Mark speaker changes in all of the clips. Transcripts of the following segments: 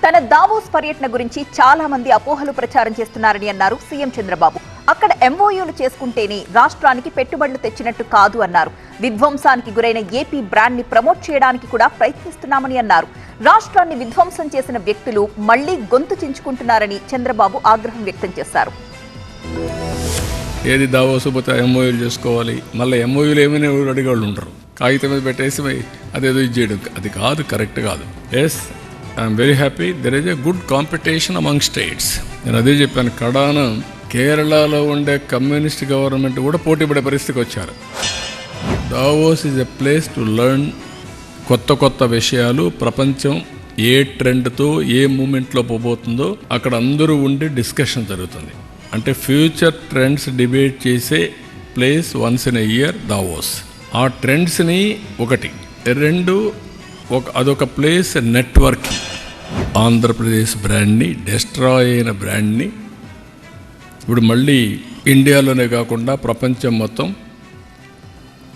Speaker 1: తన దావోస్ పర్యటన గురించి చాలా మంది అపోహలు ప్రచారం చేస్తున్నారని అన్నారు సీఎం చంద్రబాబు. అక్కడ ఎంఓయూలు చేసుకుంటేనే రాష్ట్రానికి పెట్టుబడులు తెచ్చినట్టు కాదు అన్నారు. విధ్వంసానికి గురైన ఏపీ బ్రాండ్ ని ప్రమోట్ చేయడానికి కూడా ప్రయత్నిస్తున్నామని అన్నారు. రాష్ట్రాన్ని విధ్వంసం చేసిన వ్యక్తులు మళ్లీ గొంతు చించుకుంటున్నారని చంద్రబాబు ఆగ్రహం వ్యక్తం చేశారు.
Speaker 2: ఏది దావోసు పోతే ఎంఓయూలు చేసుకోవాలి, మళ్ళీ ఎంఓయూలు ఏమైనా అడిగేవాళ్ళు ఉంటారు. కాగితం మీద పెట్టేసి అదేదో ఇది చేయడం అది కాదు, కరెక్ట్ కాదు. Yes, I'm very happy there is a good competition among states. నేను అదే చెప్పాను, కడాన కేరళలో ఉండే కమ్యూనిస్ట్ గవర్నమెంట్ కూడా పోటీ పడే పరిస్థితికి వచ్చారు. Davos is a place to learn కొత్త కొత్త విషయాలు. ప్రపంచం ఏ ట్రెండ్తో ఏ మూమెంట్లో పోబోతుందో అక్కడ అందరూ ఉండి డిస్కషన్ జరుగుతుంది. అంటే ఫ్యూచర్ ట్రెండ్స్ డిబేట్ చేసే place once in a year Davos. ఆ ట్రెండ్స్ని ఒకటి, రెండు అదొక ప్లేస్ నెట్వర్కింగ్. ఆంధ్రప్రదేశ్ బ్రాండ్ని, డిస్ట్రాయ్ అయిన బ్రాండ్ని ఇప్పుడు మళ్ళీ ఇండియాలోనే కాకుండా ప్రపంచం మొత్తం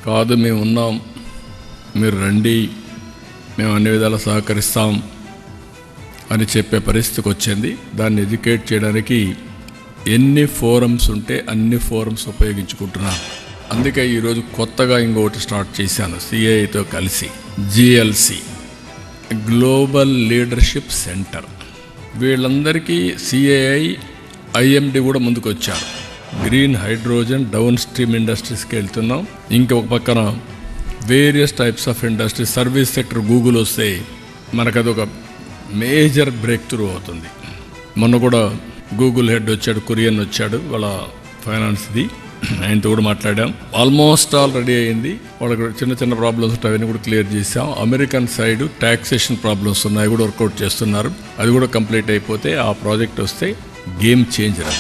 Speaker 2: కాదు, మేము ఉన్నాం, మీరు రండి, మేము అన్ని విధాలా సహకరిస్తాం అని చెప్పే పరిస్థితికి వచ్చింది. దాన్ని ఎడ్యుకేట్ చేయడానికి ఎన్ని ఫోరమ్స్ ఉంటే అన్ని ఫోరమ్స్ ఉపయోగించుకుంటున్నాను. అందుకే ఈరోజు కొత్తగా ఇంకొకటి స్టార్ట్ చేశాను సిఐతో కలిసి, జిఎల్సి గ్లోబల్ లీడర్షిప్ సెంటర్. వీళ్ళందరికీ సిఐఐ, ఐఎండి కూడా ముందుకు వచ్చారు. గ్రీన్ హైడ్రోజన్ డౌన్ స్ట్రీమ్ ఇండస్ట్రీస్కి వెళ్తున్నాం. ఇంకొక పక్కన various types of industries, service sector Google వస్తే మనకు అదొక మేజర్ బ్రేక్ త్రూ అవుతుంది. మొన్న కూడా గూగుల్ హెడ్ వచ్చాడు, కురియన్ వచ్చాడు, వాళ్ళ ఫైనాన్స్ది, ఆయనతో కూడా మాట్లాడాం. ఆల్మోస్ట్ ఆల్ రెడీ అయింది. వాళ్ళకి చిన్న చిన్న ప్రాబ్లమ్స్ ఉంటాయి, అవన్నీ కూడా క్లియర్ చేసాం. అమెరికన్ సైడ్ ట్యాక్సేషన్ ప్రాబ్లమ్స్ ఉన్నాయి, కూడా వర్కౌట్ చేస్తున్నారు. అది కూడా కంప్లీట్ అయిపోతే ఆ ప్రాజెక్ట్ వస్తే గేమ్ చేంజర్.